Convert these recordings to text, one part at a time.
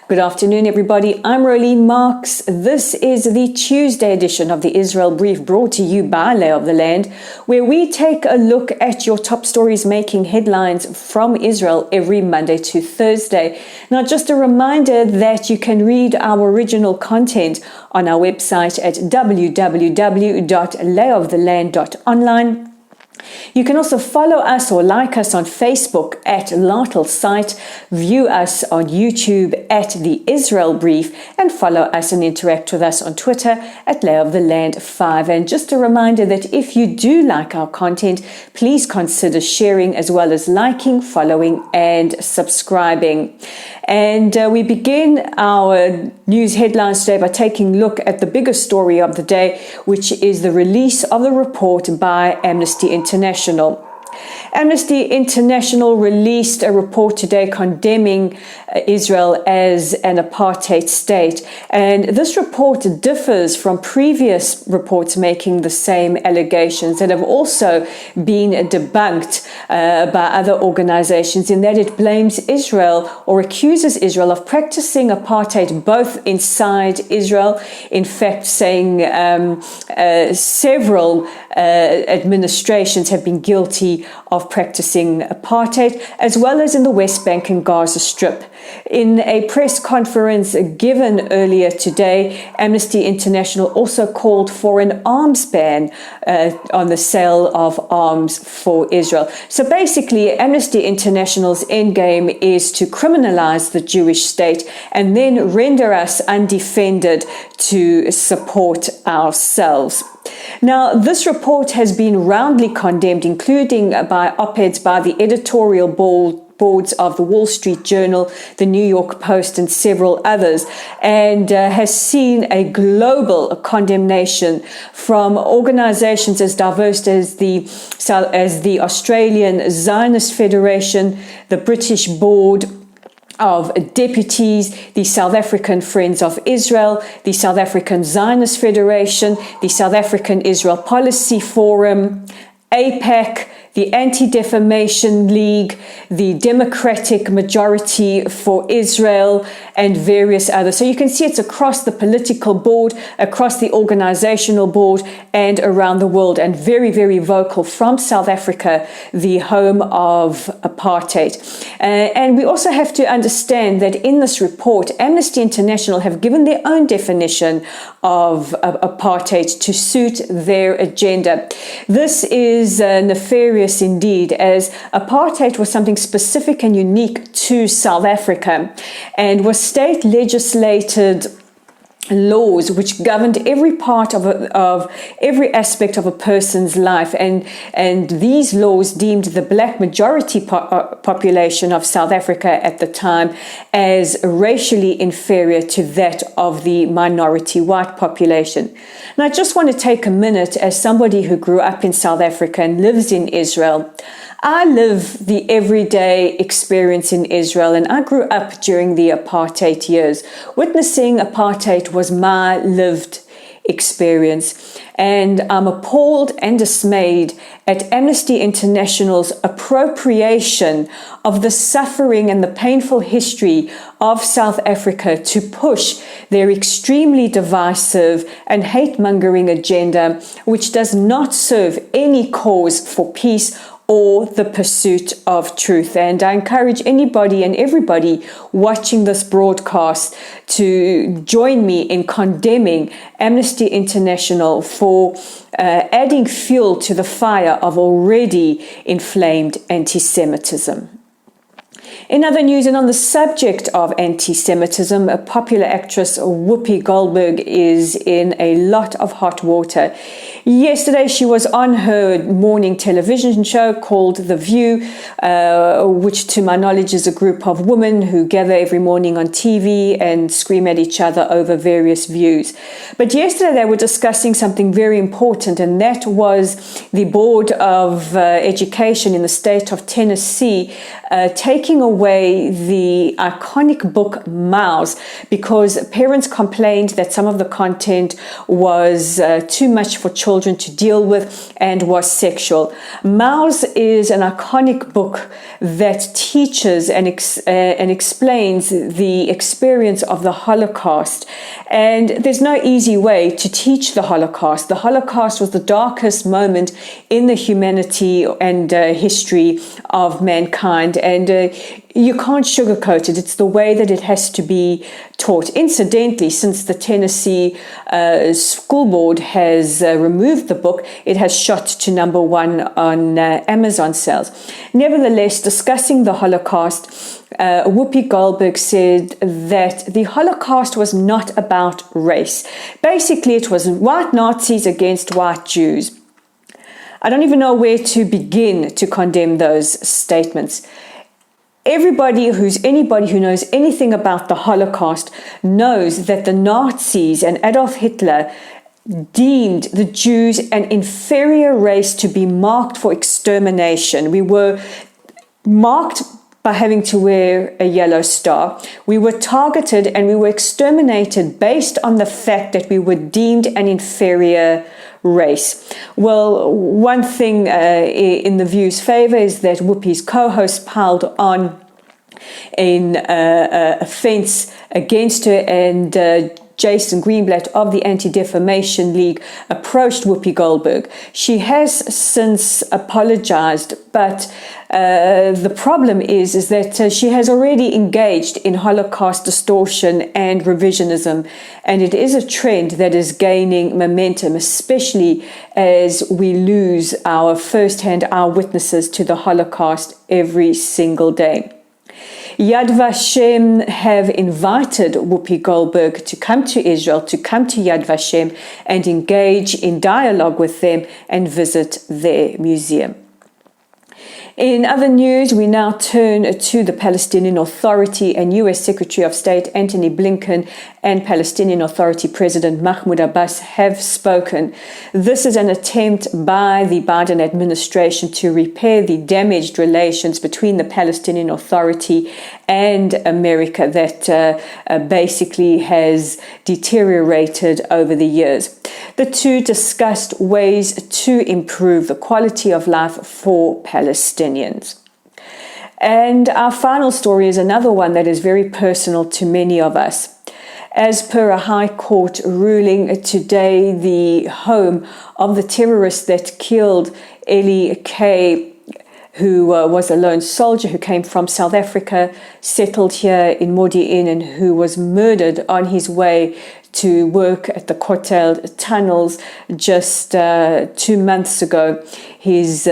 Good afternoon, everybody. I'm Rolene Marks. This is the Tuesday edition of the Israel Brief, brought to you by Lay of the Land, where we take a look at your top stories making headlines from Israel every Monday to Thursday. Now, just a reminder that you can read our original content on our website at www.layoftheland.online. You can also follow us or like us on Facebook at Lartle Site, view us on YouTube at The Israel Brief, and follow us and interact with us on Twitter at Lay of the Land 5. And just a reminder that if you do like our content, please consider sharing as well as liking, following, and subscribing. And we begin our news headlines today by taking a look at the biggest story of the day, which is the release of the report by Amnesty International. Amnesty International released a report today condemning Israel as an apartheid state. And this report differs from previous reports making the same allegations that have also been debunked by other organizations, in that it blames Israel or accuses Israel of practicing apartheid both inside Israel, in fact saying several administrations have been guilty of practicing apartheid, as well as in the West Bank and Gaza Strip. In a press conference given earlier today, Amnesty International also called for an arms ban on the sale of arms for Israel. So basically, Amnesty International's endgame is to criminalize the Jewish state and then render us undefended to support ourselves. Now, this report has been roundly condemned, including by op-eds by the editorial boards of the Wall Street Journal, the New York Post, and several others, and has seen a global condemnation from organizations as diverse as the Australian Zionist Federation, the British Board of Deputies, the South African Friends of Israel, the South African Zionist Federation, the South African Israel Policy Forum, AIPAC, the Anti-Defamation League, the Democratic Majority for Israel, and various others. So you can see it's across the political board, across the organizational board, and around the world, and very, very vocal from South Africa, the home of apartheid. And we also have to understand that in this report, Amnesty International have given their own definition of apartheid to suit their agenda. This is nefarious indeed, as apartheid was something specific and unique to South Africa and was state legislated laws which governed every part of every aspect of a person's life, and these laws deemed the black majority population of South Africa at the time as racially inferior to that of the minority white population. And I just want to take a minute, as somebody who grew up in South Africa and lives in Israel. I live the everyday experience in Israel, and I grew up during the apartheid years. Witnessing apartheid was my lived experience, and I'm appalled and dismayed at Amnesty International's appropriation of the suffering and the painful history of South Africa to push their extremely divisive and hate-mongering agenda, which does not serve any cause for peace or the pursuit of truth. And I encourage anybody and everybody watching this broadcast to join me in condemning Amnesty International for adding fuel to the fire of already inflamed anti-Semitism. In other news, and on the subject of anti-Semitism, a popular actress, Whoopi Goldberg, is in a lot of hot water. Yesterday, she was on her morning television show called The View, which to my knowledge is a group of women who gather every morning on TV and scream at each other over various views. But yesterday, they were discussing something very important, and that was the Board of Education in the state of Tennessee taking away the iconic book Mouse, because parents complained that some of the content was too much for children children to deal with and was sexual. Maus is an iconic book that teaches and explains the experience of the Holocaust. And there's no easy way to teach the Holocaust. The Holocaust was the darkest moment in the humanity and history of mankind. And you can't sugarcoat it. It's the way that it has to be taught. Incidentally, since the Tennessee School Board has removed the book, it has shot to #1 on Amazon sales. Nevertheless, discussing the Holocaust, Whoopi Goldberg said that the Holocaust was not about race. Basically, it was white Nazis against white Jews. I don't even know where to begin to condemn those statements. Anybody who knows anything about the Holocaust knows that the Nazis and Adolf Hitler deemed the Jews an inferior race to be marked for extermination. We were marked by having to wear a yellow star. We were targeted and we were exterminated based on the fact that we were deemed an inferior race. Well, one thing in the View's favor is that Whoopi's co-host piled on in offense against her, and Jason Greenblatt of the Anti-Defamation League approached Whoopi Goldberg. She has since apologized, but the problem is that she has already engaged in Holocaust distortion and revisionism, and it is a trend that is gaining momentum, especially as we lose our first-hand eyewitnesses to the Holocaust every single day. Yad Vashem have invited Whoopi Goldberg to come to Israel, to come to Yad Vashem and engage in dialogue with them and visit their museum. In other news, we now turn to the Palestinian Authority, and U.S. Secretary of State Antony Blinken and Palestinian Authority President Mahmoud Abbas have spoken. This is an attempt by the Biden administration to repair the damaged relations between the Palestinian Authority and America that basically has deteriorated over the years. The two discussed ways to improve the quality of life for Palestinians. And our final story is another one that is very personal to many of us. As per a High Court ruling today, the home of the terrorist that killed Eli K., who was a lone soldier who came from South Africa, settled here in Modi'in, and who was murdered on his way to work at the Kotel tunnels just 2 months ago. His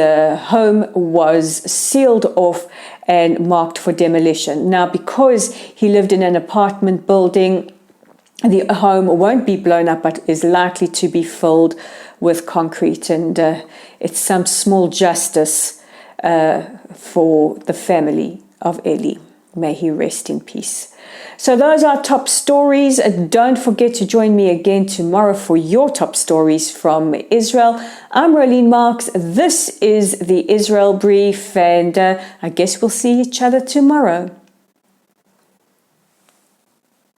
home was sealed off and marked for demolition. Now, because he lived in an apartment building, the home won't be blown up, but is likely to be filled with concrete. And it's some small justice for the family of Eli. May he rest in peace. So those are top stories. Don't forget to join me again tomorrow for your top stories from Israel. I'm Rolene Marks. This is the Israel Brief, and I guess we'll see each other tomorrow.